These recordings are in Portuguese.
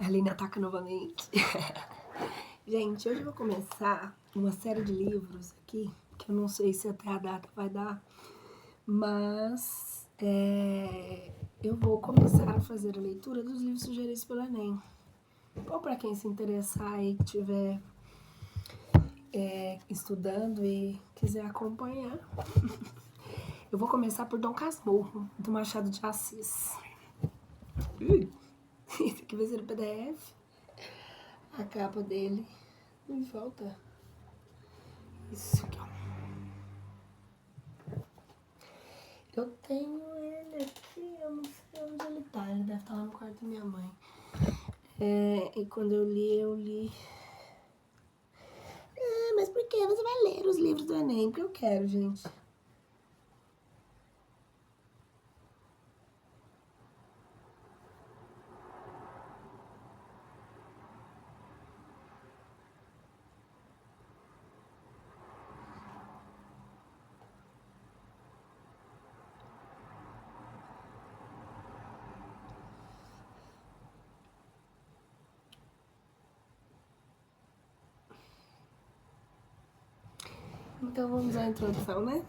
A Aline ataca novamente. Gente, hoje eu vou começar uma série de livros aqui, que eu não sei se até a data vai dar, mas eu vou começar a fazer a leitura dos livros sugeridos pelo Enem. Ou para quem se interessar aí, que estiver estudando e quiser acompanhar. Eu vou começar por Dom Casmurro, do Machado de Assis. Esse aqui vai ser o PDF. A capa dele. Não falta. Isso aqui, ó. Eu tenho ele aqui, eu não sei onde ele tá. Ele deve estar lá no quarto da minha mãe. E quando eu li... mas por que você vai ler os livros do Enem? Porque eu quero, gente. Então vamos à introdução, né?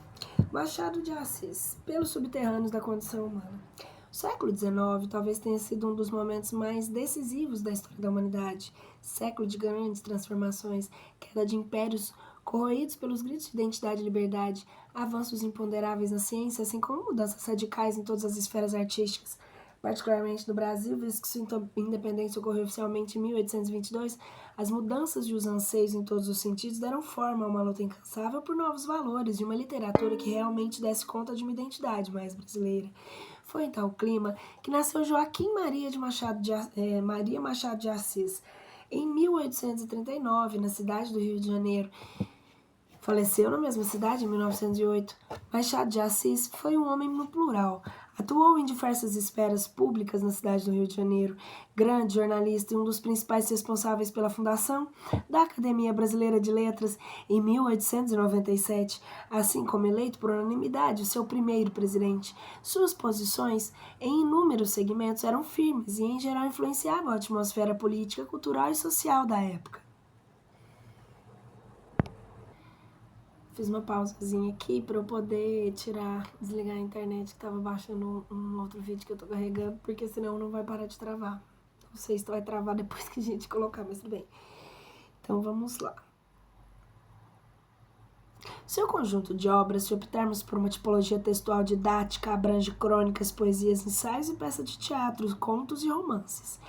Machado de Assis, pelos subterrâneos da condição humana. O século XIX talvez tenha sido um dos momentos mais decisivos da história da humanidade. Século de grandes transformações, queda de impérios corroídos pelos gritos de identidade e liberdade, avanços imponderáveis na ciência, assim como mudanças radicais em todas as esferas artísticas. Particularmente no Brasil, visto que sua independência ocorreu oficialmente em 1822, as mudanças e os anseios em todos os sentidos deram forma a uma luta incansável por novos valores e uma literatura que realmente desse conta de uma identidade mais brasileira. Foi em tal clima que nasceu Joaquim Maria Machado de Assis, em 1839, na cidade do Rio de Janeiro. Faleceu na mesma cidade em 1908. Machado de Assis foi um homem no plural. Atuou em diversas esferas públicas na cidade do Rio de Janeiro. Grande jornalista e um dos principais responsáveis pela fundação da Academia Brasileira de Letras em 1897, assim como eleito por unanimidade o seu primeiro presidente. Suas posições em inúmeros segmentos eram firmes e, em geral, influenciavam a atmosfera política, cultural e social da época. Fiz uma pausazinha aqui para eu poder desligar a internet que tava baixando um outro vídeo que eu tô carregando, porque senão não vai parar de travar. Não sei se vai travar depois que a gente colocar, mas tudo bem. Então vamos lá. Seu conjunto de obras, se optarmos por uma tipologia textual didática, abrange crônicas, poesias, ensaios e peças de teatro, contos e romances.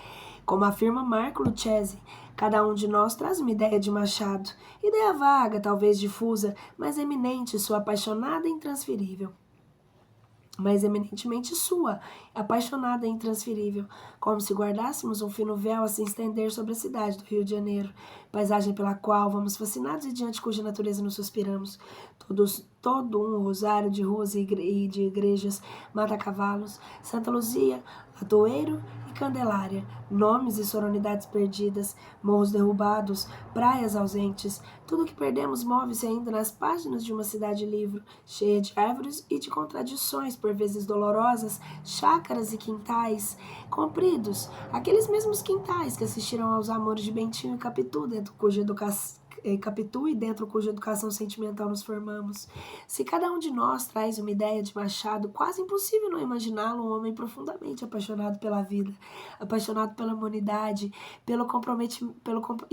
Como afirma Marco Lucchesi, cada um de nós traz uma ideia de Machado, ideia vaga, talvez difusa, mas eminente, sua apaixonada e intransferível. Mas eminentemente sua, apaixonada e intransferível, como se guardássemos um fino véu a se estender sobre a cidade do Rio de Janeiro, paisagem pela qual vamos fascinados e diante cuja natureza nos suspiramos. Todo um rosário de ruas e de igrejas, mata-cavalos, Santa Luzia, Latoeiro e Candelária, nomes e solenidades perdidas, morros derrubados, praias ausentes, tudo que perdemos move-se ainda nas páginas de uma cidade-livro, cheia de árvores e de contradições, por vezes dolorosas, chácaras e quintais compridos, aqueles mesmos quintais que assistiram aos amores de Bentinho e Capitu, dentro cuja educação sentimental nos formamos. Se cada um de nós traz uma ideia de Machado, quase impossível não imaginá-lo um homem profundamente apaixonado pela vida, apaixonado pela humanidade,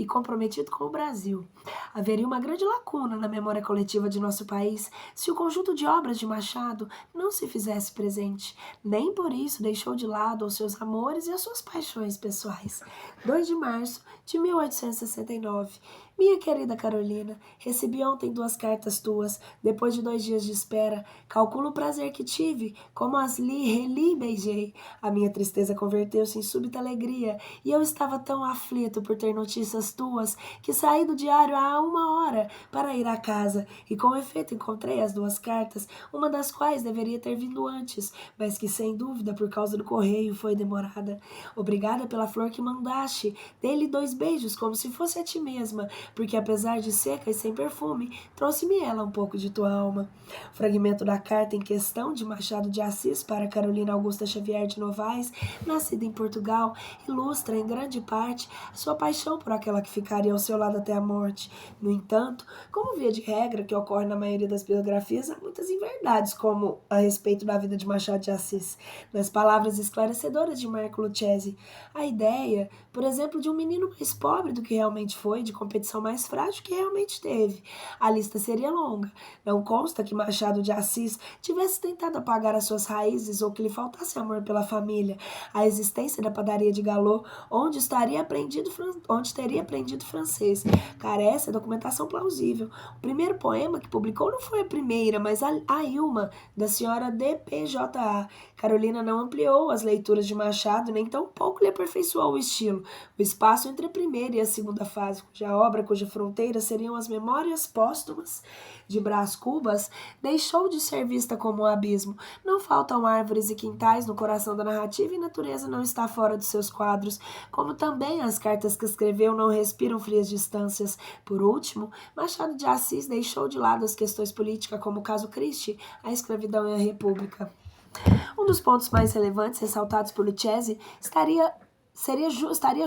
comprometido com o Brasil. Haveria uma grande lacuna na memória coletiva de nosso país se o conjunto de obras de Machado não se fizesse presente. Nem por isso deixou de lado os seus amores e as suas paixões pessoais. 2 de março de 1869. Minha querida Carolina, recebi ontem 2 cartas tuas, depois de 2 dias de espera. Calculo o prazer que tive, como as reli e beijei. A minha tristeza converteu-se em súbita alegria, e eu estava tão aflito por ter notícias tuas, que saí do diário há 1 hora para ir à casa, e com efeito encontrei as 2 cartas, uma das quais deveria ter vindo antes, mas que sem dúvida, por causa do correio, foi demorada. Obrigada pela flor que mandaste, dei-lhe 2 beijos como se fosse a ti mesma, porque apesar de seca e sem perfume, trouxe-me ela um pouco de tua alma. O fragmento da carta em questão de Machado de Assis para Carolina Augusta Xavier de Novaes, nascida em Portugal, ilustra em grande parte a sua paixão por aquela que ficaria ao seu lado até a morte. No entanto, como via de regra que ocorre na maioria das biografias, há muitas inverdades como a respeito da vida de Machado de Assis. Nas palavras esclarecedoras de Marco Lucchesi, a ideia, por exemplo, de um menino mais pobre do que realmente foi, de competição mais frágil que realmente teve. A lista seria longa. Não consta que Machado de Assis tivesse tentado apagar as suas raízes ou que lhe faltasse amor pela família. A existência da padaria de Galô, onde teria aprendido francês, carece de documentação plausível. O primeiro poema que publicou não foi a primeira, mas a Ilma, da senhora D.P.J.A. Carolina não ampliou as leituras de Machado, nem tampouco lhe aperfeiçoou o estilo. O espaço entre a primeira e a segunda fase, cuja fronteira seriam as memórias póstumas de Brás Cubas, deixou de ser vista como um abismo. Não faltam árvores e quintais no coração da narrativa e a natureza não está fora dos seus quadros, como também as cartas que escreveu não respiram frias distâncias. Por último, Machado de Assis deixou de lado as questões políticas como o caso Christie, a escravidão e a república. Um dos pontos mais relevantes ressaltados por Lucchesi estaria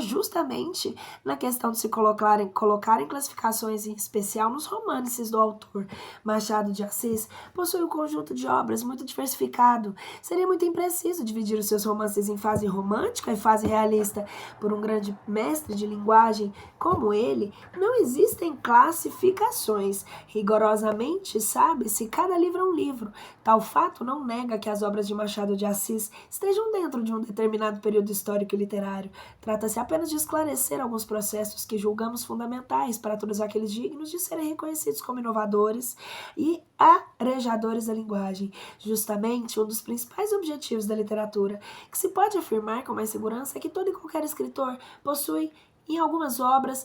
justamente na questão de se colocar em classificações, em especial nos romances do autor. Machado de Assis possui um conjunto de obras muito diversificado. Seria muito impreciso dividir os seus romances em fase romântica e fase realista. Por um grande mestre de linguagem como ele, não existem classificações. Rigorosamente sabe-se cada livro é um livro. Tal fato não nega que as obras de Machado de Assis estejam dentro de um determinado período histórico e literário. Trata-se apenas de esclarecer alguns processos que julgamos fundamentais para todos aqueles dignos de serem reconhecidos como inovadores e arejadores da linguagem. Justamente um dos principais objetivos da literatura, que se pode afirmar com mais segurança, é que todo e qualquer escritor possui, em algumas obras,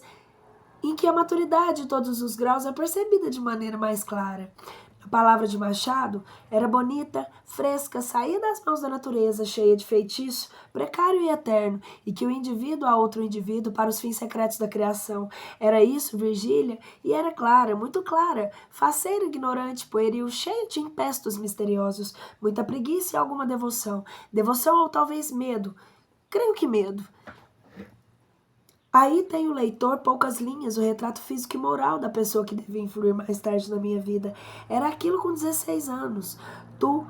em que a maturidade de todos os graus é percebida de maneira mais clara. A palavra de Machado era bonita, fresca, saía das mãos da natureza, cheia de feitiço, precário e eterno, e que o indivíduo a outro indivíduo para os fins secretos da criação. Era isso, Virgília, e era clara, muito clara, faceira, ignorante, pueril, cheio de empestos misteriosos, muita preguiça e alguma devoção. Devoção ou talvez medo. Creio que medo. Aí tem o leitor poucas linhas, o retrato físico e moral da pessoa que devia influir mais tarde na minha vida. Era aquilo com 16 anos. Tu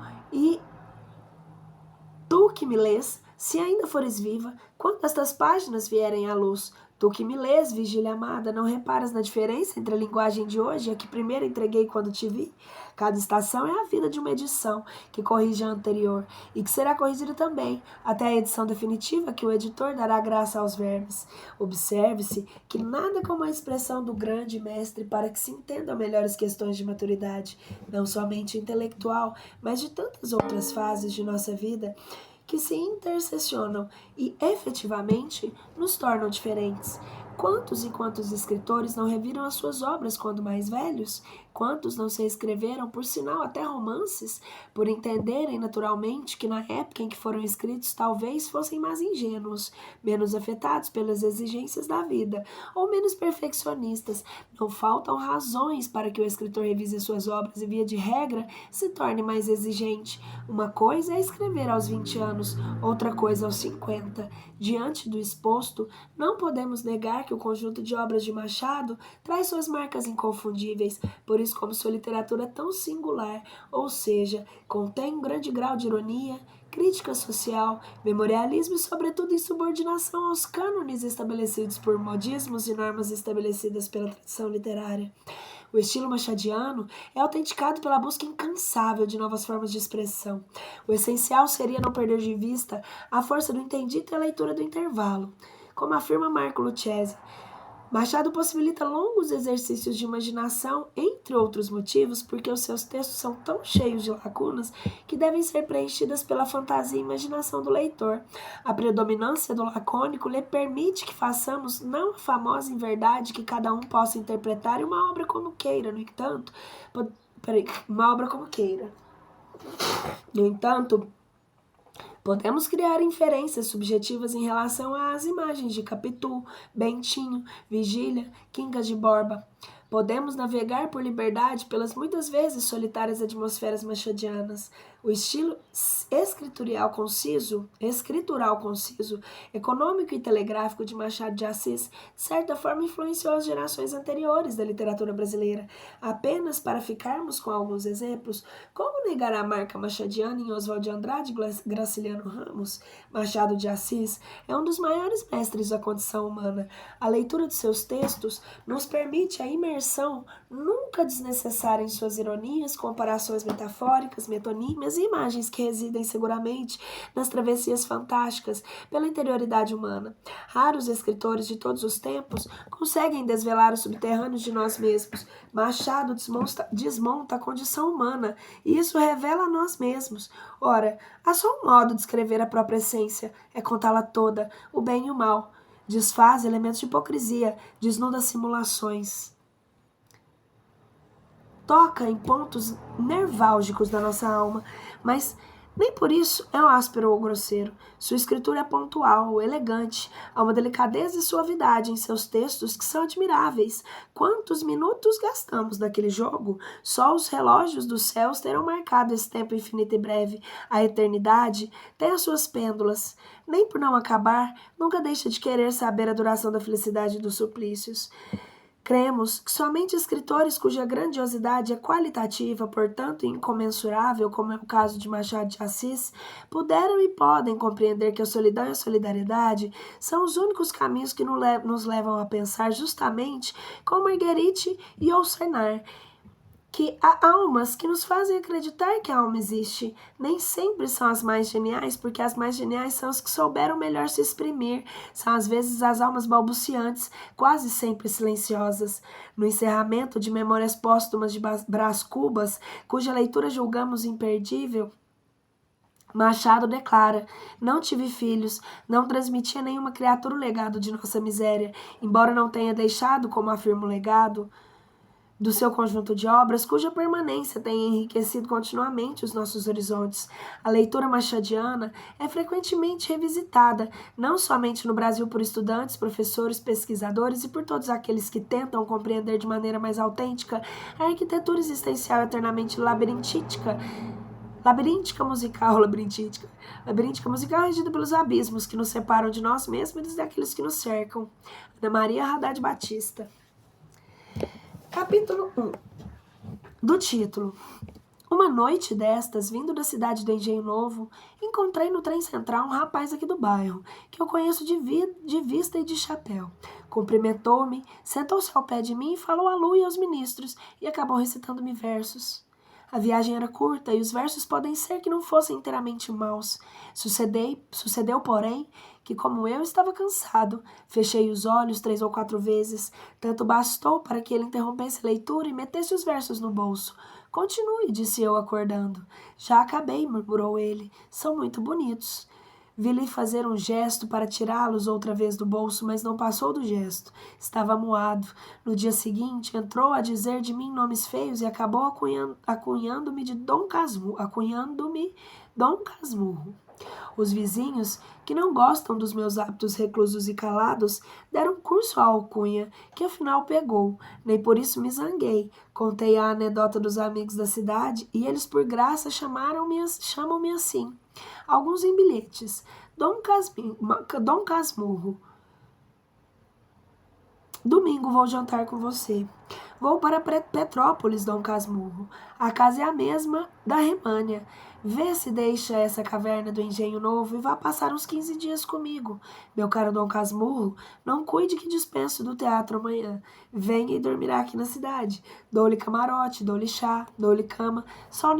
que me lês, se ainda fores viva, quando estas páginas vierem à luz, tu que me lês, vigília amada, não reparas na diferença entre a linguagem de hoje e a que primeiro entreguei quando te vi? Cada estação é a vida de uma edição que corrige a anterior e que será corrigida também até a edição definitiva que o editor dará graça aos vermes. Observe-se que nada como a expressão do grande mestre para que se entendam melhores questões de maturidade, não somente intelectual, mas de tantas outras fases de nossa vida que se intersecionam e efetivamente nos tornam diferentes. Quantos e quantos escritores não reviram as suas obras quando mais velhos? Quantos não se escreveram, por sinal, até romances, por entenderem naturalmente que na época em que foram escritos talvez fossem mais ingênuos, menos afetados pelas exigências da vida, ou menos perfeccionistas. Não faltam razões para que o escritor revise suas obras e, via de regra, se torne mais exigente. Uma coisa é escrever aos 20 anos, outra coisa aos 50. Diante do exposto, não podemos negar que o conjunto de obras de Machado traz suas marcas inconfundíveis, por isso como sua literatura é tão singular, ou seja, contém um grande grau de ironia, crítica social, memorialismo e, sobretudo, insubordinação aos cânones estabelecidos por modismos e normas estabelecidas pela tradição literária. O estilo machadiano é autenticado pela busca incansável de novas formas de expressão. O essencial seria não perder de vista a força do entendido e a leitura do intervalo. Como afirma Marco Lucchesi, Machado possibilita longos exercícios de imaginação, entre outros motivos, porque os seus textos são tão cheios de lacunas que devem ser preenchidas pela fantasia e imaginação do leitor. A predominância do lacônico lhe permite que façamos não a famosa inverdade que cada um possa interpretar em uma obra como queira, no entanto, uma obra como queira. No entanto, Podemos criar inferências subjetivas em relação às imagens de Capitu, Bentinho, Vigília, Quincas de Borba. Podemos navegar por liberdade pelas muitas vezes solitárias atmosferas machadianas. O estilo escritural conciso, econômico e telegráfico de Machado de Assis, de certa forma influenciou as gerações anteriores da literatura brasileira. Apenas para ficarmos com alguns exemplos, como negar a marca machadiana em Oswald de Andrade e Graciliano Ramos? Machado de Assis é um dos maiores mestres da condição humana. A leitura de seus textos nos permite a imersão nunca desnecessária em suas ironias, comparações metafóricas, metonímias e imagens que residem seguramente nas travessias fantásticas pela interioridade humana. Raros escritores de todos os tempos conseguem desvelar os subterrâneos de nós mesmos. Machado desmonta a condição humana e isso revela a nós mesmos. Ora, há só um modo de escrever a própria essência, é contá-la toda, o bem e o mal. Desfaz elementos de hipocrisia, desnuda simulações. Toca em pontos nerválgicos da nossa alma, mas nem por isso é áspero ou grosseiro. Sua escritura é pontual, elegante, há uma delicadeza e suavidade em seus textos que são admiráveis. Quantos minutos gastamos naquele jogo? Só os relógios dos céus terão marcado esse tempo infinito e breve. A eternidade tem as suas pêndulas. Nem por não acabar, nunca deixa de querer saber a duração da felicidade e dos suplícios. Cremos que somente escritores cuja grandiosidade é qualitativa, portanto incomensurável, como é o caso de Machado de Assis, puderam e podem compreender que a solidão e a solidariedade são os únicos caminhos que nos levam a pensar justamente como Marguerite e Yourcenar, que há almas que nos fazem acreditar que a alma existe. Nem sempre são as mais geniais, porque as mais geniais são as que souberam melhor se exprimir. São às vezes as almas balbuciantes, quase sempre silenciosas. No encerramento de Memórias Póstumas de Brás Cubas, cuja leitura julgamos imperdível, Machado declara: não tive filhos, não transmiti a nenhuma criatura o legado de nossa miséria, embora não tenha deixado, como afirma o legado, do seu conjunto de obras, cuja permanência tem enriquecido continuamente os nossos horizontes. A leitura machadiana é frequentemente revisitada, não somente no Brasil por estudantes, professores, pesquisadores e por todos aqueles que tentam compreender de maneira mais autêntica a arquitetura existencial eternamente labiríntica musical regida pelos abismos que nos separam de nós mesmos e daqueles que nos cercam. Ana Maria Haddad Batista. Capítulo 1. Do título. Uma noite destas, vindo da cidade do Engenho Novo, encontrei no trem central um rapaz aqui do bairro, que eu conheço de vista e de chapéu. Cumprimentou-me, sentou-se ao pé de mim e falou a Lu e aos ministros, e acabou recitando-me versos. A viagem era curta e os versos podem ser que não fossem inteiramente maus. Sucedeu, porém, que como eu estava cansado, fechei os olhos 3 ou 4 vezes, tanto bastou para que ele interrompesse a leitura e metesse os versos no bolso. Continue, disse eu acordando. Já acabei, murmurou ele, são muito bonitos. Vi-lhe fazer um gesto para tirá-los outra vez do bolso, mas não passou do gesto. Estava amuado. No dia seguinte, entrou a dizer de mim nomes feios e acabou acunhando-me Dom Casmurro. Os vizinhos, que não gostam dos meus hábitos reclusos e calados, deram curso à alcunha, que afinal pegou. Nem por isso me zanguei. Contei a anedota dos amigos da cidade e eles, por graça, chamam-me assim. Alguns em bilhetes. Dom Casmurro. Domingo vou jantar com você. Vou para Petrópolis, Dom Casmurro. A casa é a mesma da Remânia. Vê se deixa essa caverna do Engenho Novo e vá passar uns 15 dias comigo. Meu caro Dom Casmurro, não cuide que dispenso do teatro amanhã. Venha e dormirá aqui na cidade. Dou-lhe camarote, dou-lhe chá, dou-lhe cama, só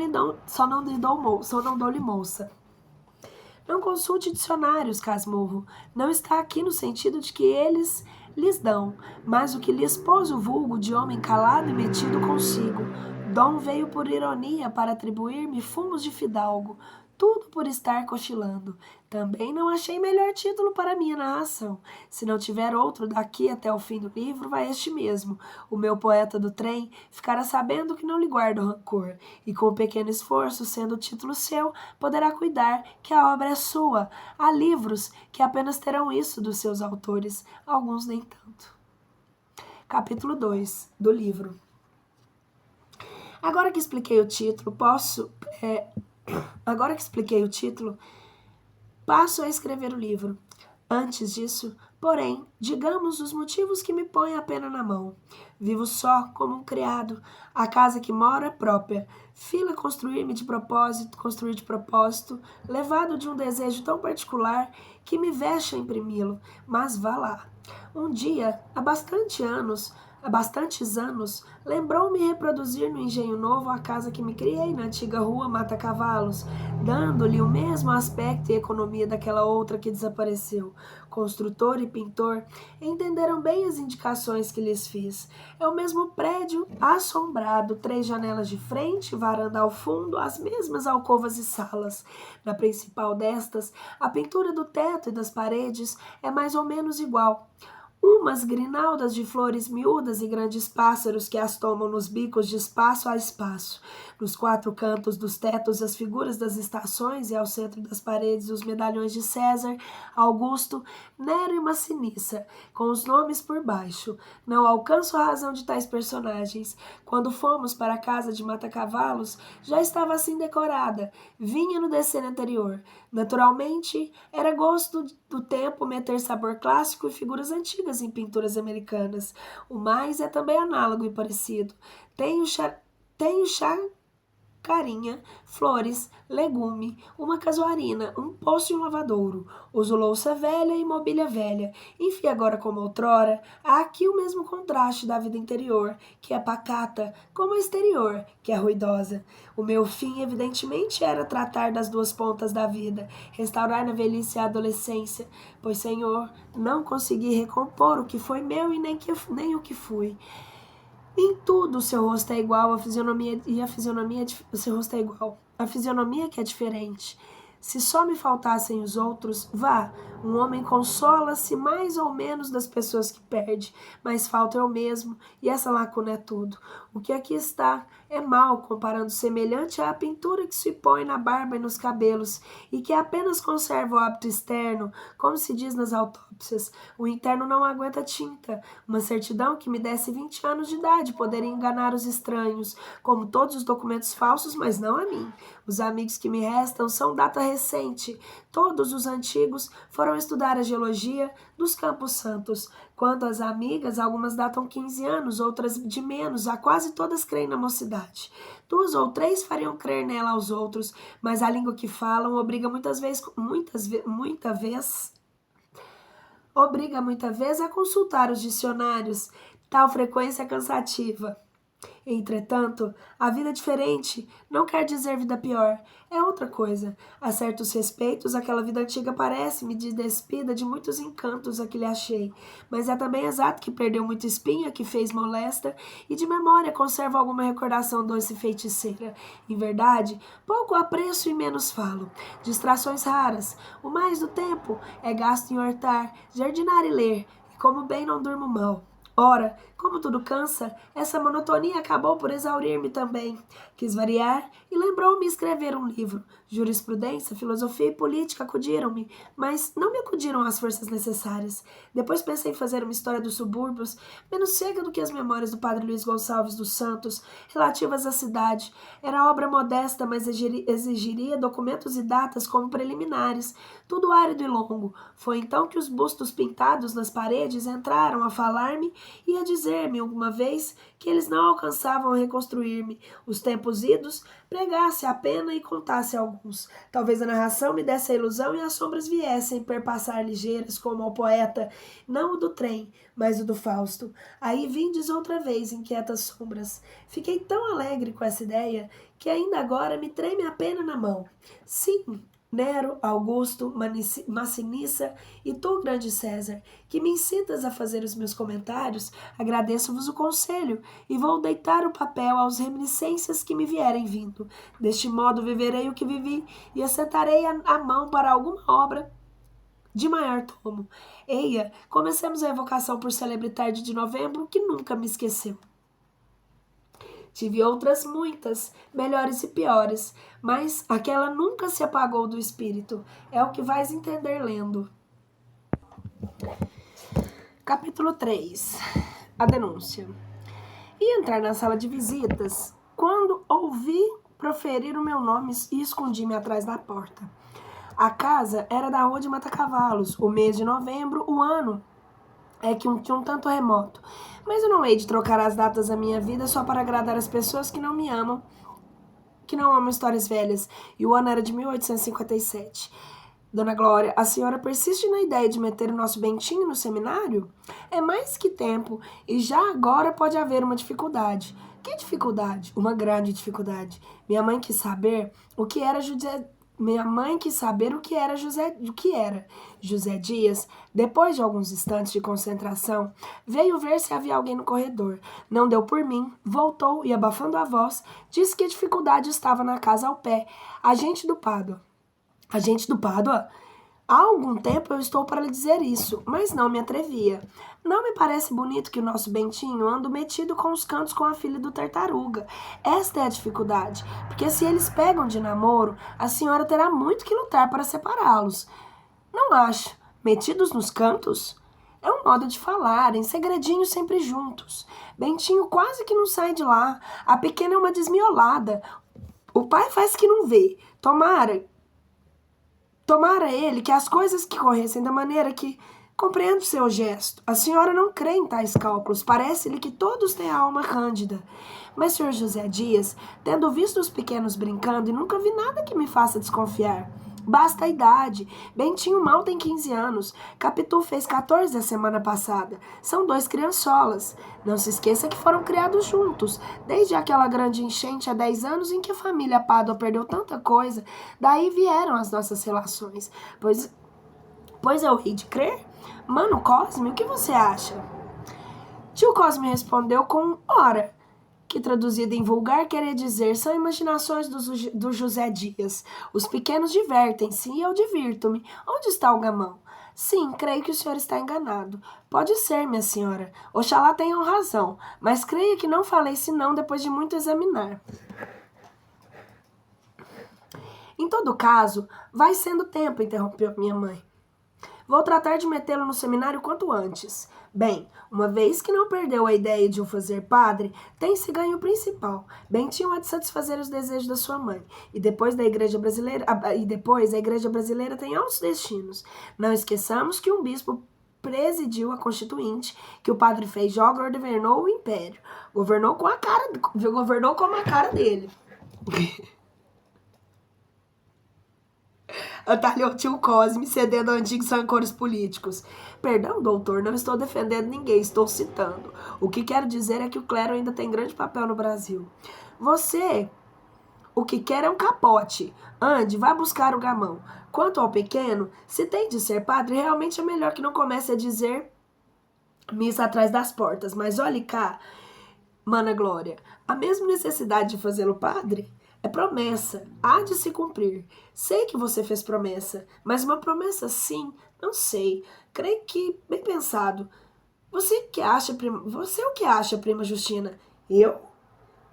não dou-lhe moça. Não consulte dicionários, Casmurro. Não está aqui no sentido de que eles lhes dão, mas o que lhes pôs o vulgo de homem calado e metido consigo. Dom veio por ironia para atribuir-me fumos de fidalgo. tudo por estar cochilando. Também não achei melhor título para minha narração. Se não tiver outro daqui até o fim do livro, vai este mesmo. O meu poeta do trem ficará sabendo que não lhe guardo rancor, e com um pequeno esforço, sendo o título seu, poderá cuidar que a obra é sua. Há livros que apenas terão isso dos seus autores, alguns nem tanto. Capítulo 2 do livro. Agora que expliquei o título, passo a escrever o livro. Antes disso, porém, digamos os motivos que me põem a pena na mão. Vivo só, como um criado. A casa que moro é própria. Fila construir de propósito, levado de um desejo tão particular que me vexa imprimi-lo. Mas vá lá. Um dia, há bastantes anos, lembrou-me reproduzir no Engenho Novo a casa que me criei na antiga rua Mata Cavalos, dando-lhe o mesmo aspecto e economia daquela outra que desapareceu. Construtor e pintor entenderam bem as indicações que lhes fiz. É o mesmo prédio assombrado, 3 janelas de frente, varanda ao fundo, as mesmas alcovas e salas. Na principal destas, a pintura do teto e das paredes é mais ou menos igual. Umas grinaldas de flores miúdas e grandes pássaros que as tomam nos bicos de espaço a espaço. Nos 4 cantos dos tetos, as figuras das estações e ao centro das paredes, os medalhões de César, Augusto, Nero e Massinissa, com os nomes por baixo. Não alcanço a razão de tais personagens. Quando fomos para a casa de Mata-Cavalos, já estava assim decorada. Vinha no decênio anterior. Naturalmente, era gosto do tempo meter sabor clássico e figuras antigas em pinturas americanas. O mais é também análogo e parecido. Tem o carinha, flores, legume, uma casuarina, um poço e um lavadouro. Uso louça velha e mobília velha. Enfim, agora como outrora, há aqui o mesmo contraste da vida interior, que é pacata, como a exterior, que é ruidosa. O meu fim, evidentemente, era tratar das 2 pontas da vida, restaurar na velhice a adolescência, pois, Senhor, não consegui recompor o que foi meu e nem o que fui. Em tudo o seu rosto é igual, a fisionomia o seu rosto é igual. A fisionomia que é diferente. Se só me faltassem os outros, vá, um homem consola-se mais ou menos das pessoas que perde, mas falta eu mesmo, e essa lacuna é tudo. O que aqui está é mal, comparando semelhante à pintura que se põe na barba e nos cabelos, e que apenas conserva o hábito externo, como se diz nas autópsias. O interno não aguenta tinta. Uma certidão que me desse 20 anos de idade poderia enganar os estranhos, como todos os documentos falsos, mas não a mim. Os amigos que me restam são data recente. Todos os antigos foram estudar a geologia dos Campos Santos. Quanto às amigas, algumas datam 15 anos, outras de menos, a quase todas creem na mocidade. 2 ou 3 fariam crer nela aos outros, mas a língua que falam obriga muita vez a consultar os dicionários. Tal frequência é cansativa. Entretanto, a vida diferente não quer dizer vida pior. É outra coisa. A certos respeitos, aquela vida antiga parece-me despida de muitos encantos a que lhe achei. Mas é também exato que perdeu muita espinha, que fez molesta, e de memória conservo alguma recordação doce e feiticeira. Em verdade, pouco apreço e menos falo. Distrações raras. O mais do tempo é gasto em hortar, jardinar e ler, e como bem não durmo mal. Ora, como tudo cansa, essa monotonia acabou por exaurir-me também. Quis variar e lembrou-me escrever um livro. Jurisprudência, filosofia e política acudiram-me, mas não me acudiram as forças necessárias. Depois pensei em fazer uma história dos subúrbios, menos cega do que as memórias do padre Luís Gonçalves dos Santos, relativas à cidade. Era obra modesta, mas exigiria documentos e datas como preliminares, tudo árido e longo. Foi então que os bustos pintados nas paredes entraram a falar-me e a dizer-me alguma vez que eles não alcançavam a reconstruir-me. Os tempos idos, pregasse a pena e contasse alguns. Talvez a narração me desse a ilusão e as sombras viessem perpassar ligeiras como ao poeta, não o do trem, mas o do Fausto. Aí vindes outra vez, inquietas sombras. Fiquei tão alegre com essa ideia que ainda agora me treme a pena na mão. Sim, Nero, Augusto, Massinissa e tu, grande César, que me incitas a fazer os meus comentários, agradeço-vos o conselho e vou deitar o papel aos reminiscências que me vierem vindo. Deste modo viverei o que vivi e assentarei a mão para alguma obra de maior tomo. Eia, comecemos a evocação por celebridade de novembro, que nunca me esqueceu. Tive outras muitas, melhores e piores, mas aquela nunca se apagou do espírito. É o que vais entender lendo. Capítulo 3. A denúncia. Ia entrar na sala de visitas quando ouvi proferir o meu nome e escondi-me atrás da porta. A casa era da rua de Matacavalos, o mês de novembro, o ano é que um tanto remoto. Mas eu não hei de trocar as datas da minha vida só para agradar as pessoas que não me amam, que não amam histórias velhas. E o ano era de 1857. Dona Glória, a senhora persiste na ideia de meter o nosso Bentinho no seminário? É mais que tempo, e já agora pode haver uma dificuldade. Que dificuldade? Uma grande dificuldade. Minha mãe quis saber o que era José Dias. Depois de alguns instantes de concentração, veio ver se havia alguém no corredor. Não deu por mim, voltou e, abafando a voz, disse que a dificuldade estava na casa ao pé. Agente do Pádua. Agente do Pádua? Há algum tempo eu estou para lhe dizer isso, mas não me atrevia. Não me parece bonito que o nosso Bentinho ande metido com os cantos com a filha do Tartaruga. Esta é a dificuldade, porque se eles pegam de namoro, a senhora terá muito que lutar para separá-los. Não acho. Metidos nos cantos? É um modo de falar, em segredinho sempre juntos. Bentinho quase que não sai de lá. A pequena é uma desmiolada. O pai faz que não vê. Tomara ele que as coisas que corressem da maneira que... Compreendo seu gesto. A senhora não crê em tais cálculos. Parece-lhe que todos têm a alma cândida. Mas, Sr. José Dias, tendo visto os pequenos brincando, e nunca vi nada que me faça desconfiar. Basta a idade. Bentinho mal tem 15 anos. Capitu fez 14 a semana passada. São 2 criançolas. Não se esqueça que foram criados juntos. Desde aquela grande enchente há 10 anos em que a família Pádua perdeu tanta coisa, daí vieram as nossas relações. Pois eu hei de crer? Mano Cosme, o que você acha? Tio Cosme respondeu com ora, que traduzido em vulgar queria dizer são imaginações do José Dias. Os pequenos divertem-se e eu divirto-me. Onde está o gamão? Sim, creio que o senhor está enganado. Pode ser, minha senhora. Oxalá tenham razão, mas creia que não falei senão depois de muito examinar. Em todo caso, vai sendo tempo, interrompeu minha mãe. Vou tratar de metê-lo no seminário quanto antes. Bem, uma vez que não perdeu a ideia de o fazer padre, tem-se ganho principal. Bentinho há de satisfazer os desejos da sua mãe. E depois a igreja brasileira tem altos destinos. Não esqueçamos que um bispo presidiu a Constituinte, que o padre Feijó governou o império. Governou como a cara dele. Atalhou tio Cosme, cedendo a antigos rancores políticos. Perdão, doutor, não estou defendendo ninguém, estou citando. O que quero dizer é que o clero ainda tem grande papel no Brasil. Você, o que quer é um capote. Ande, vá buscar o gamão. Quanto ao pequeno, se tem de ser padre, realmente é melhor que não comece a dizer missa atrás das portas. Mas olhe cá, Mana Glória, a mesma necessidade de fazê-lo padre? É promessa, há de se cumprir. Sei que você fez promessa, mas uma promessa sim, não sei. Creio que, bem pensado. Você o que acha, prima Justina? Eu?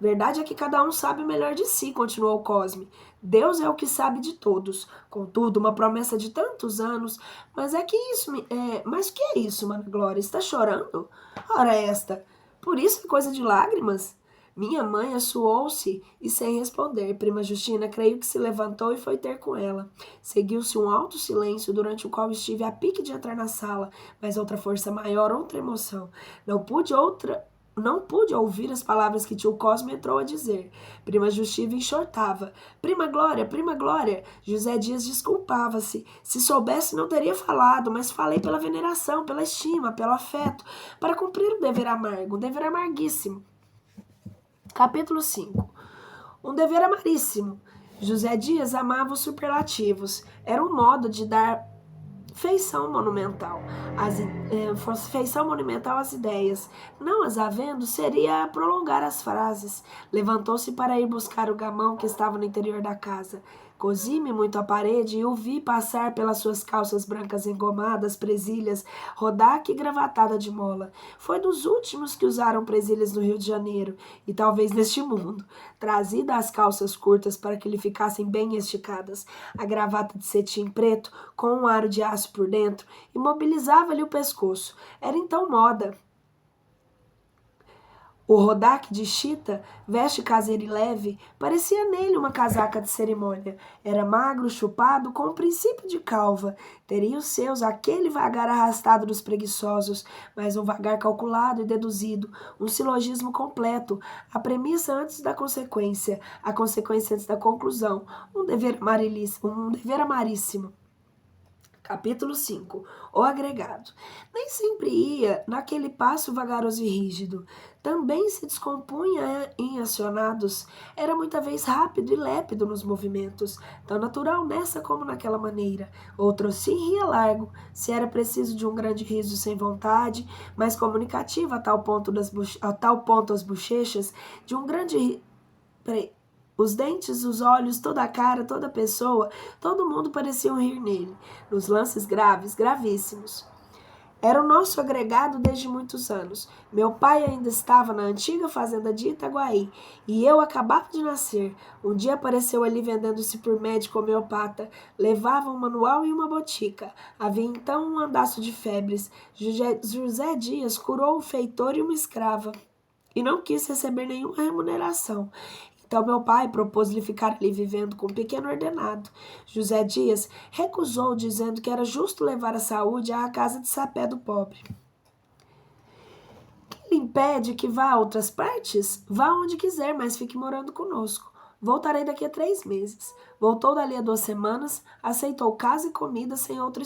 Verdade é que cada um sabe melhor de si, continuou Cosme. Deus é o que sabe de todos. Contudo, uma promessa de tantos anos. Mas o que é isso, Mana Glória? Está chorando? Ora esta, por isso é coisa de lágrimas? Minha mãe assoou-se e, sem responder, prima Justina creio que se levantou e foi ter com ela. Seguiu-se um alto silêncio, durante o qual estive a pique de entrar na sala, mas outra força maior, outra emoção. Não pude ouvir as palavras que tio Cosme entrou a dizer. Prima Justina enxortava. Prima Glória. José Dias desculpava-se. Se soubesse, não teria falado, mas falei pela veneração, pela estima, pelo afeto, para cumprir um dever amargo, um dever amarguíssimo. Capítulo 5. Um dever amaríssimo. José Dias amava os superlativos. Era um modo de dar feição monumental às ideias. Não as havendo, seria prolongar as frases. Levantou-se para ir buscar o gamão que estava no interior da casa. Cozi-me muito à parede e o vi passar pelas suas calças brancas engomadas, presilhas, rodaque e gravatada de mola. Foi dos últimos que usaram presilhas no Rio de Janeiro, e talvez neste mundo. Trazida as calças curtas para que lhe ficassem bem esticadas, a gravata de cetim preto, com um aro de aço por dentro, imobilizava-lhe o pescoço. Era então moda. O rodaque de chita, veste caseira e leve, parecia nele uma casaca de cerimônia. Era magro, chupado, com um princípio de calva. Teria os seus aquele vagar arrastado dos preguiçosos, mas um vagar calculado e deduzido, um silogismo completo, a premissa antes da consequência, a consequência antes da conclusão, um dever amaríssimo. Capítulo 5. O agregado. Nem sempre ia naquele passo vagaroso e rígido. Também se descompunha em acionados. Era muita vez rápido e lépido nos movimentos, tão natural nessa como naquela maneira. Outro sim ria largo, se era preciso de um grande riso sem vontade, mas comunicativo a tal ponto as bochechas, de um grande os dentes, os olhos, toda a cara, toda a pessoa, todo mundo parecia rir nele, nos lances graves, gravíssimos. Era o nosso agregado desde muitos anos. Meu pai ainda estava na antiga fazenda de Itaguaí e eu acabava de nascer. Um dia apareceu ali vendendo-se por médico homeopata. Levava um manual e uma botica. Havia então um andaço de febres. José Dias curou um feitor e uma escrava e não quis receber nenhuma remuneração. Então meu pai propôs-lhe ficar ali vivendo com um pequeno ordenado. José Dias recusou, dizendo que era justo levar a saúde à casa de sapé do pobre. Que lhe impede que vá a outras partes? Vá onde quiser, mas fique morando conosco. Voltarei daqui a 3 meses. Voltou dali a 2 semanas, aceitou casa e comida sem outro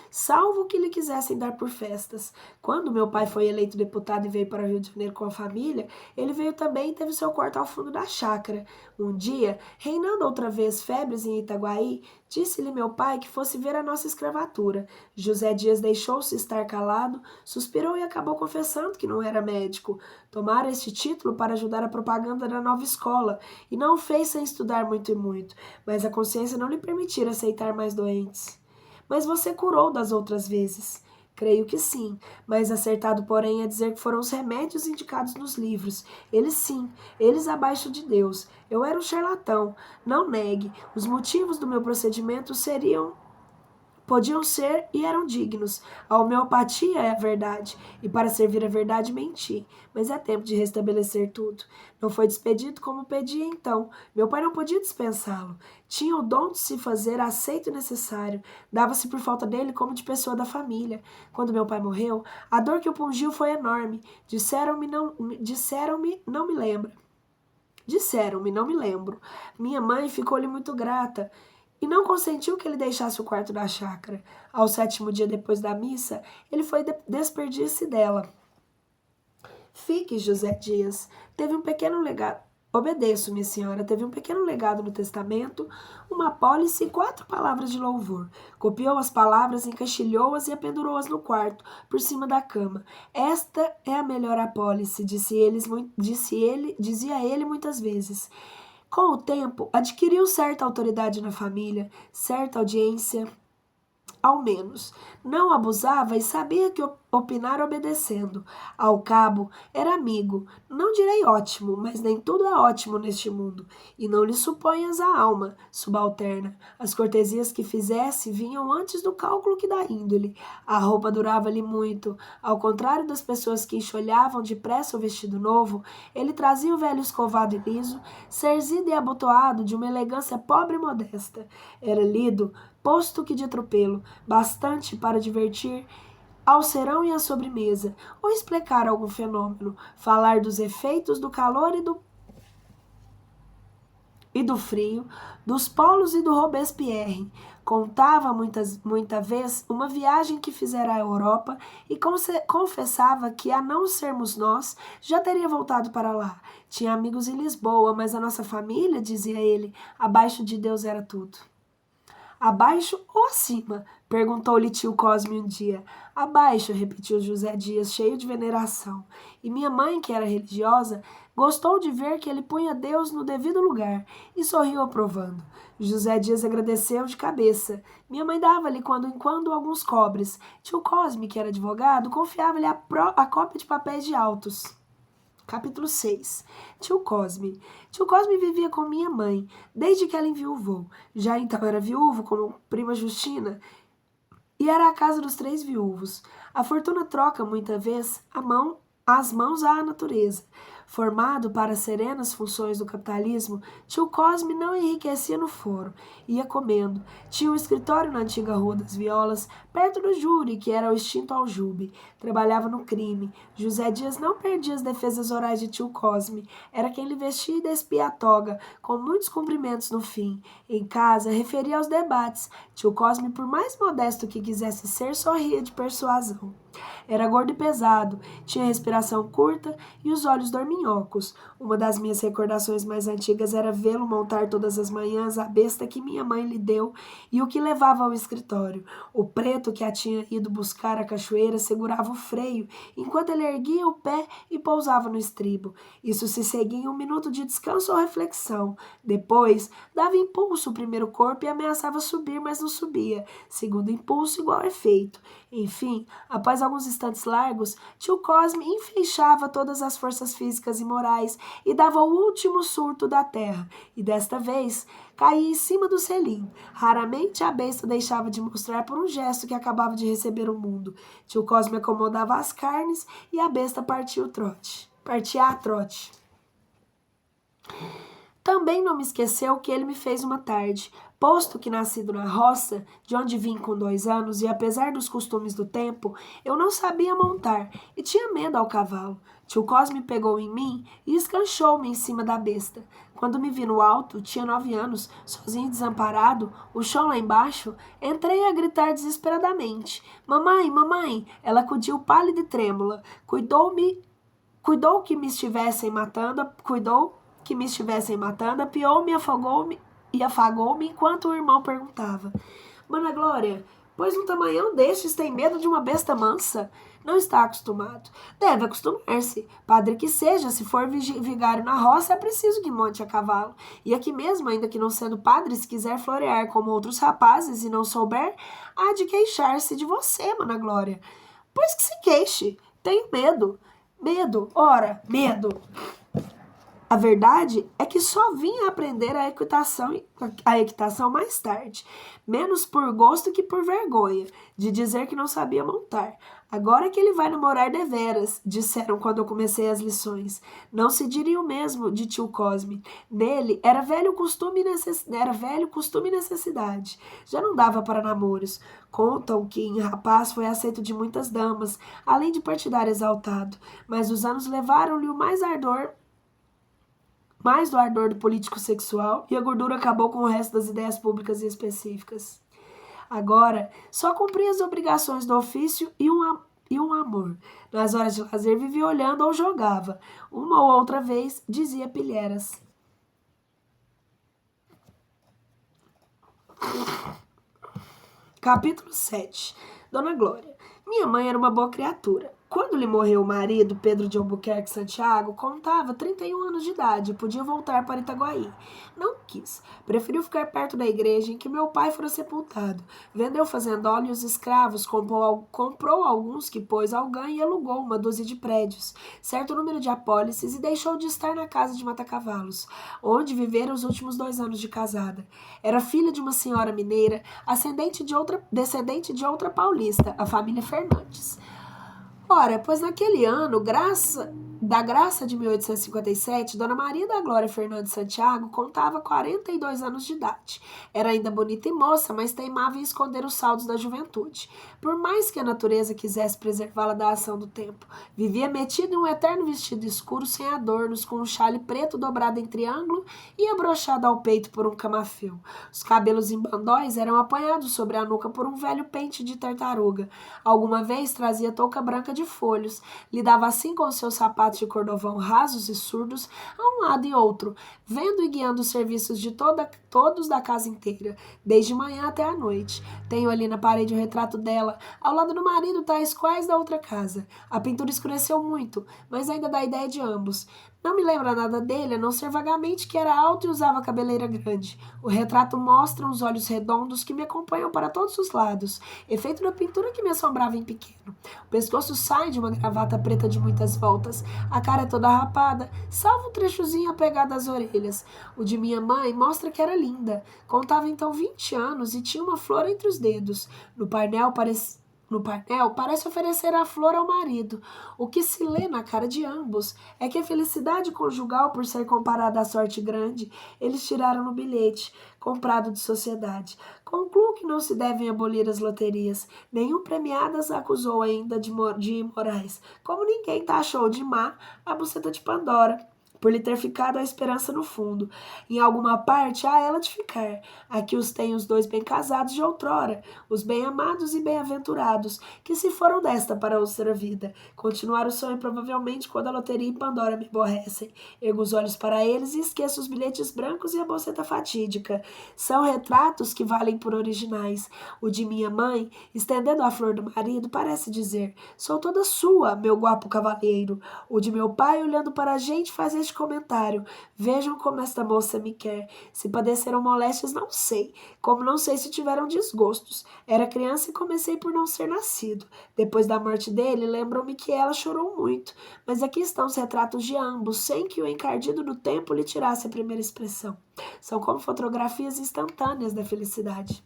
salvo que lhe quisessem dar por festas. Quando meu pai foi eleito deputado e veio para o Rio de Janeiro com a família, ele veio também e teve seu quarto ao fundo da chácara. Um dia, reinando outra vez febres em Itaguaí, disse-lhe meu pai que fosse ver a nossa escravatura. José Dias deixou-se estar calado, suspirou e acabou confessando que não era médico. Tomara este título para ajudar a propaganda da nova escola, e não o fez sem estudar muito e muito, mas a consciência não lhe permitira aceitar mais doentes. Mas você curou das outras vezes. Creio que sim, mas acertado, porém, é dizer que foram os remédios indicados nos livros. Eles sim, eles abaixo de Deus. Eu era um charlatão. Não negue. Os motivos do meu procedimento podiam ser e eram dignos. A homeopatia é a verdade, e para servir a verdade menti. Mas é tempo de restabelecer tudo. Não foi despedido como pedia então. Meu pai não podia dispensá-lo. Tinha o dom de se fazer aceito e necessário. Dava-se por falta dele como de pessoa da família. Quando meu pai morreu, a dor que o pungiu foi enorme. Disseram-me, não me lembro. Disseram-me, não me lembro. Minha mãe ficou-lhe muito grata e não consentiu que ele deixasse o quarto da chácara. Ao 7º dia depois da missa, ele foi despedir-se dela. Fique, José Dias. Teve um pequeno legado. Obedeço, minha senhora. Teve um pequeno legado no testamento, uma apólice e 4 palavras de louvor. Copiou as palavras, encaixilhou-as e apendurou-as no quarto, por cima da cama. Esta é a melhor apólice, dizia ele muitas vezes. Com o tempo, adquiriu certa autoridade na família, certa audiência, ao menos. Não abusava e sabia que opinar obedecendo. Ao cabo, era amigo. Não direi ótimo, mas nem tudo é ótimo neste mundo. E não lhe suponhas a alma, subalterna. As cortesias que fizesse vinham antes do cálculo que da índole. A roupa durava-lhe muito. Ao contrário das pessoas que enxolhavam depressa o vestido novo, ele trazia o velho escovado e liso, cerzido e abotoado de uma elegância pobre e modesta. Era lido, posto que de atropelo, bastante para divertir ao serão e à sobremesa, ou explicar algum fenômeno, falar dos efeitos do calor e do frio, dos polos e do Robespierre. Contava muita vez uma viagem que fizera à Europa e confessava que, a não sermos nós, já teria voltado para lá. Tinha amigos em Lisboa, mas a nossa família, dizia ele, abaixo de Deus era tudo. Abaixo ou acima? Perguntou-lhe tio Cosme um dia. Abaixo, repetiu José Dias, cheio de veneração. E minha mãe, que era religiosa, gostou de ver que ele punha Deus no devido lugar e sorriu aprovando. José Dias agradeceu de cabeça. Minha mãe dava-lhe, quando em quando, alguns cobres. Tio Cosme, que era advogado, confiava-lhe a cópia de papéis de autos. Capítulo 6. Tio Cosme. Tio Cosme vivia com minha mãe, desde que ela enviuvou. Já então era viúvo, como prima Justina, e era a casa dos 3 viúvos. A fortuna troca, muita vez, as mãos à natureza. Formado para as serenas funções do capitalismo, tio Cosme não enriquecia no foro, ia comendo. Tinha um escritório na antiga Rua das Violas, perto do júri, que era o extinto aljube. Trabalhava no crime. José Dias não perdia as defesas orais de tio Cosme. Era quem lhe vestia e despia a toga, com muitos cumprimentos no fim. Em casa, referia aos debates. Tio Cosme, por mais modesto que quisesse ser, sorria de persuasão. Era gordo e pesado, tinha respiração curta e os olhos dorminhocos. Uma das minhas recordações mais antigas era vê-lo montar todas as manhãs a besta que minha mãe lhe deu e o que levava ao escritório. O preto que a tinha ido buscar à cachoeira segurava o freio, enquanto ele erguia o pé e pousava no estribo. Isso se seguia em um minuto de descanso ou reflexão. Depois, dava impulso o primeiro corpo e ameaçava subir, mas não subia. Segundo impulso, igual efeito. Enfim, após alguns instantes largos, tio Cosme enfeixava todas as forças físicas e morais e dava o último surto da terra. E desta vez, caía em cima do selim. Raramente a besta deixava de mostrar por um gesto que acabava de receber o mundo. Tio Cosme acomodava as carnes e a besta partia a trote. Também não me esqueceu que ele me fez uma tarde. Posto que nascido na roça, de onde vim com 2 anos, e apesar dos costumes do tempo, eu não sabia montar e tinha medo ao cavalo. Tio Cosme pegou em mim e escanchou-me em cima da besta. Quando me vi no alto, tinha 9 anos, sozinho e desamparado, o chão lá embaixo, entrei a gritar desesperadamente. Mamãe, mamãe! Ela acudiu pálida e trêmula. Cuidou que me estivessem matando, apiou-me e afagou-me enquanto o irmão perguntava. Mana Glória, pois um tamanhão destes tem medo de uma besta mansa? Não está acostumado. Deve acostumar-se. Padre que seja, se for vigário na roça, é preciso que monte a cavalo. E aqui mesmo, ainda que não sendo padre, se quiser florear como outros rapazes e não souber, há de queixar-se de você, Mana Glória. Pois que se queixe. Tenho medo. Medo, ora, medo. A verdade é que só vim aprender a equitação mais tarde, menos por gosto que por vergonha, de dizer que não sabia montar. Agora que ele vai namorar deveras, disseram quando eu comecei as lições. Não se diria o mesmo de tio Cosme. Nele era velho costume e necessidade. Já não dava para namoros. Contam que em rapaz foi aceito de muitas damas, além de partidário exaltado, mas os anos levaram-lhe o mais do ardor do político sexual, e a gordura acabou com o resto das ideias públicas e específicas. Agora, só cumpria as obrigações do ofício e um amor. Nas horas de lazer vivia olhando ou jogava. Uma ou outra vez dizia pilheiras. Capítulo 7. Dona Glória. Minha mãe era uma boa criatura. Quando lhe morreu o marido, Pedro de Albuquerque Santiago, contava 31 anos de idade e podia voltar para Itaguaí. Não quis. Preferiu ficar perto da igreja em que meu pai fora sepultado. Vendeu fazendóla e os escravos, comprou alguns que pôs ao ganho e alugou uma dúzia de prédios, certo número de apólices, e deixou de estar na casa de Matacavalos, onde vivera os últimos 2 anos de casada. Era filha de uma senhora mineira, descendente de outra paulista, a família Fernandes. Ora, pois naquele ano, Da Graça de 1857, Dona Maria da Glória Fernandes Santiago contava 42 anos de idade. Era ainda bonita e moça, mas teimava em esconder os saldos da juventude. Por mais que a natureza quisesse preservá-la da ação do tempo, vivia metida em um eterno vestido escuro sem adornos, com um chale preto dobrado em triângulo e abrochado ao peito por um camafeu. Os cabelos em bandóis eram apanhados sobre a nuca por um velho pente de tartaruga. Alguma vez trazia touca branca de folhos, lidava assim com seus sapatos de cordovão rasos e surdos a um lado e outro, vendo e guiando os serviços de todos da casa inteira, desde manhã até a noite. Tenho ali na parede o retrato dela, ao lado do marido, tais quais da outra casa. A pintura escureceu muito, mas ainda dá ideia de ambos. Não me lembra nada dele, a não ser vagamente que era alto e usava cabeleira grande. O retrato mostra uns olhos redondos que me acompanham para todos os lados, efeito da pintura que me assombrava em pequeno. O pescoço sai de uma gravata preta de muitas voltas, a cara é toda rapada, salvo um trechozinho apegado às orelhas. O de minha mãe mostra que era linda. Contava então 20 anos e tinha uma flor entre os dedos. No painel parece oferecer a flor ao marido. O que se lê na cara de ambos é que a felicidade conjugal, por ser comparada à sorte grande, eles tiraram no bilhete, comprado de sociedade. Concluo que não se devem abolir as loterias. Nenhum premiadas acusou ainda de imorais, como ninguém taxou de má a buceta de Pandora, por lhe ter ficado a esperança no fundo. Em alguma parte há ela de ficar. Aqui os tem os dois bem casados de outrora, os bem amados e bem-aventurados, que se foram desta para outra vida. Continuar o sonho provavelmente quando a loteria e Pandora me aborrecem. Ergo os olhos para eles e esqueço os bilhetes brancos e a boceta fatídica. São retratos que valem por originais. O de minha mãe, estendendo a flor do marido, parece dizer: sou toda sua, meu guapo cavalheiro. O de meu pai, olhando para a gente, faz este comentário: vejam como esta moça me quer. Se padeceram moléstias, não sei. Como não sei se tiveram desgostos. Era criança e comecei por não ser nascido. Depois da morte dele, lembram-me que ela chorou muito. Mas aqui estão os retratos de ambos, sem que o encardido do tempo lhe tirasse a primeira expressão. São como fotografias instantâneas da felicidade.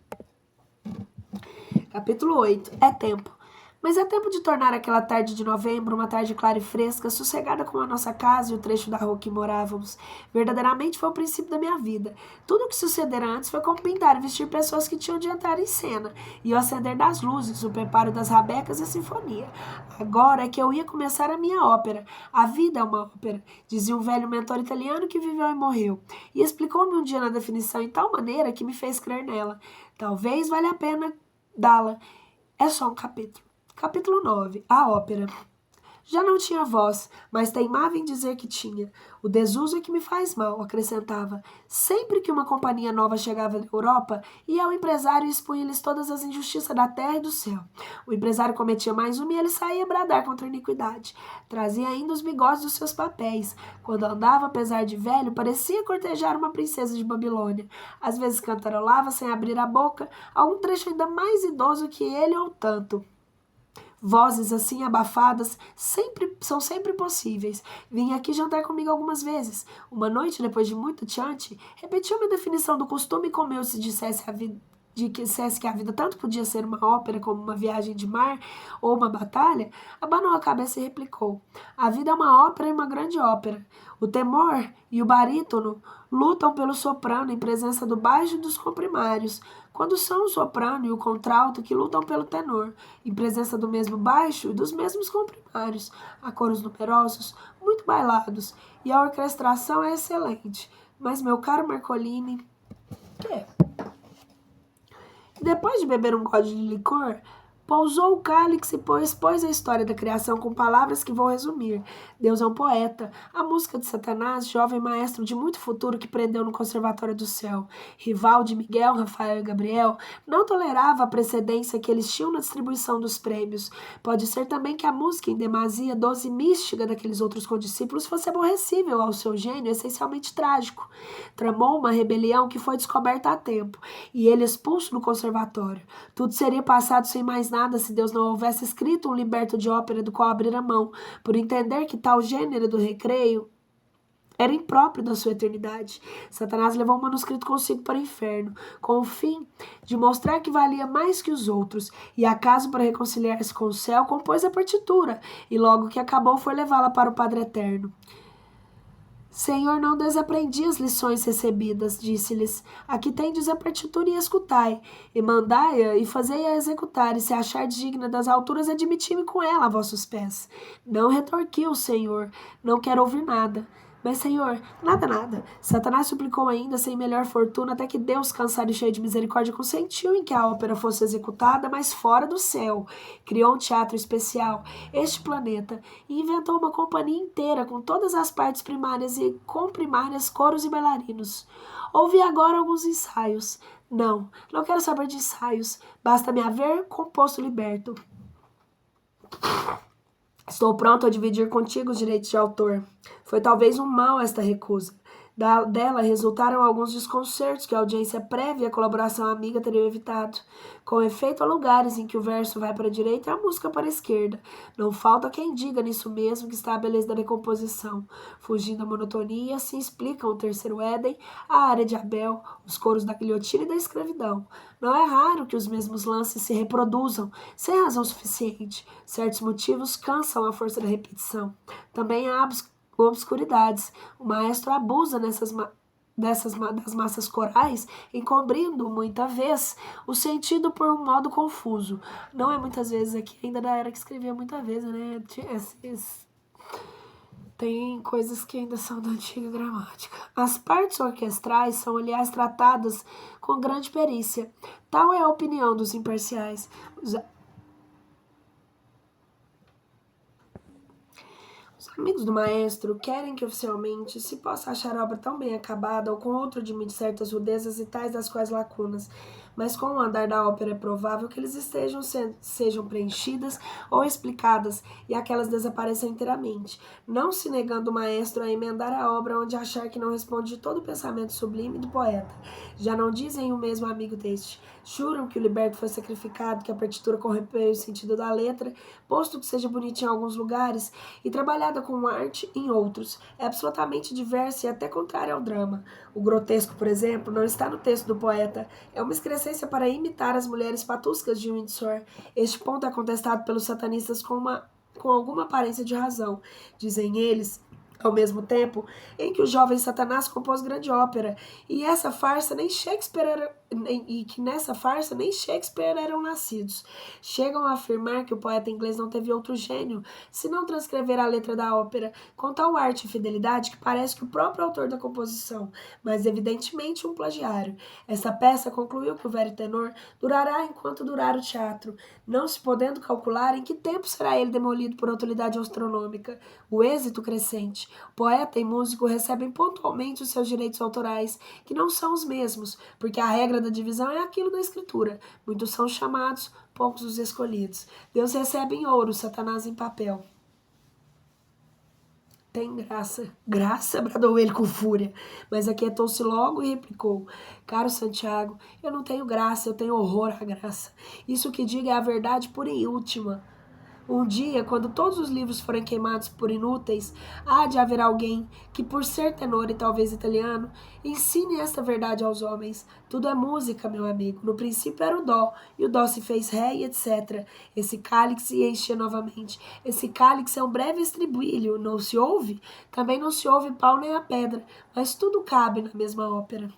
Capítulo 8. É tempo. Mas é tempo de tornar aquela tarde de novembro uma tarde clara e fresca, sossegada como a nossa casa e o trecho da rua que morávamos. Verdadeiramente foi o princípio da minha vida. Tudo o que sucedera antes foi como pintar e vestir pessoas que tinham de entrar em cena, e o acender das luzes, o preparo das rabecas e a sinfonia. Agora é que eu ia começar a minha ópera. A vida é uma ópera, dizia um velho mentor italiano que viveu e morreu, e explicou-me um dia na definição em tal maneira que me fez crer nela. Talvez valha a pena dá-la. É só um capítulo. Capítulo 9. A ópera. Já não tinha voz, mas teimava em dizer que tinha. O desuso é que me faz mal, acrescentava. Sempre que uma companhia nova chegava da Europa, ia ao empresário e expunha-lhes todas as injustiças da terra e do céu. O empresário cometia mais uma e ele saía a bradar contra a iniquidade. Trazia ainda os bigodes dos seus papéis. Quando andava, apesar de velho, parecia cortejar uma princesa de Babilônia. Às vezes cantarolava sem abrir a boca, algum trecho ainda mais idoso que ele ou tanto. Vozes assim abafadas são sempre possíveis. Vinha aqui jantar comigo algumas vezes. Uma noite, depois de muito chante, repetiu minha definição do costume como eu se dissesse que a vida tanto podia ser uma ópera como uma viagem de mar ou uma batalha, abanou a cabeça e replicou: a vida é uma ópera e uma grande ópera. O tenor e o barítono lutam pelo soprano em presença do baixo e dos comprimários, quando são o soprano e o contralto que lutam pelo tenor, em presença do mesmo baixo e dos mesmos comprimários. Há coros numerosos, muito bailados, e a orquestração é excelente. Mas, meu caro Marcolini... Que? Depois de beber um gole de licor, pousou o cálice e expôs a história da criação com palavras que vou resumir. Deus é um poeta. A música de Satanás, jovem maestro de muito futuro que prendeu no Conservatório do Céu. Rival de Miguel, Rafael e Gabriel, não tolerava a precedência que eles tinham na distribuição dos prêmios. Pode ser também que a música, em demasia doce e mística daqueles outros condiscípulos, fosse aborrecível ao seu gênio essencialmente trágico. Tramou uma rebelião que foi descoberta a tempo, e ele expulso do conservatório. Tudo seria passado sem mais nada se Deus não houvesse escrito um liberto de ópera do qual abrir a mão, por entender que tal gênero do recreio era impróprio da sua eternidade. Satanás levou o manuscrito consigo para o inferno, com o fim de mostrar que valia mais que os outros, e acaso para reconciliar-se com o céu, compôs a partitura, e logo que acabou foi levá-la para o Padre Eterno. Senhor, não desaprendi as lições recebidas, disse-lhes. Aqui tendes a partitura e escutai, e mandai-a e fazei-a executar, e se achar digna das alturas, admiti-me com ela a vossos pés. Não retorquiu o Senhor, não quero ouvir nada. Mas, Senhor, nada. Satanás suplicou ainda, sem melhor fortuna, até que Deus, cansado e cheio de misericórdia, consentiu em que a ópera fosse executada, mas fora do céu. Criou um teatro especial, este planeta, e inventou uma companhia inteira, com todas as partes primárias e comprimárias, coros e bailarinos. Ouvi agora alguns ensaios. Não quero saber de ensaios. Basta-me haver composto liberto. Estou pronto a dividir contigo os direitos de autor. Foi talvez um mal esta recusa. Dela resultaram alguns desconcertos que a audiência prévia e a colaboração amiga teriam evitado. Com efeito, há lugares em que o verso vai para a direita e a música para a esquerda. Não falta quem diga nisso mesmo que está a beleza da decomposição. Fugindo da monotonia, assim explicam o terceiro Éden, a área de Abel, os coros da guilhotina e da escravidão. Não é raro que os mesmos lances se reproduzam, sem razão suficiente. Certos motivos cansam a força da repetição. Também há obscuridades. O maestro abusa das massas corais, encobrindo muita vez o sentido por um modo confuso. Não é muitas vezes aqui, ainda da era que escrevia muita vez, né? Tem coisas que ainda são da antiga gramática. As partes orquestrais são, aliás, tratadas com grande perícia. Tal é a opinião dos imparciais. Os amigos do maestro querem que oficialmente se possa achar a obra tão bem acabada ou com outro admite certas rudezas e tais das quais lacunas, mas com o andar da ópera é provável que eles sejam preenchidas ou explicadas e aquelas desapareçam inteiramente, não se negando o maestro a emendar a obra onde achar que não responde de todo o pensamento sublime do poeta. Já não dizem o mesmo amigo deste. Juram que o liberto foi sacrificado, que a partitura corrompeu o sentido da letra, posto que seja bonita em alguns lugares e trabalhada com arte em outros. É absolutamente diversa e até contrária ao drama. O grotesco, por exemplo, não está no texto do poeta. É uma excrescência para imitar as mulheres patuscas de Windsor. Este ponto é contestado pelos satanistas com alguma aparência de razão. Dizem eles, ao mesmo tempo em que o jovem Satanás compôs grande ópera, e nessa farsa nem Shakespeare eram nascidos. Chegam a afirmar que o poeta inglês não teve outro gênio, senão transcrever a letra da ópera com tal arte e fidelidade que parece que o próprio autor da composição, mas evidentemente um plagiário. Essa peça concluiu que o velho tenor durará enquanto durar o teatro, não se podendo calcular em que tempo será ele demolido por autoridade astronômica. O êxito crescente. Poeta e músico recebem pontualmente os seus direitos autorais, que não são os mesmos, porque a regra da divisão é aquilo da escritura. Muitos são chamados, poucos os escolhidos. Deus recebe em ouro, Satanás em papel. Tem graça. Graça, bradou ele com fúria, mas aquietou-se logo e replicou. Caro Santiago, eu não tenho graça, eu tenho horror à graça. Isso que diga é a verdade pura e última. Um dia, quando todos os livros forem queimados por inúteis, há de haver alguém que, por ser tenor e talvez italiano, ensine esta verdade aos homens. Tudo é música, meu amigo. No princípio era o dó, e o dó se fez ré e etc. Esse cálice enche novamente. Esse cálice é um breve estribilho, não se ouve? Também não se ouve pau nem a pedra, mas tudo cabe na mesma ópera.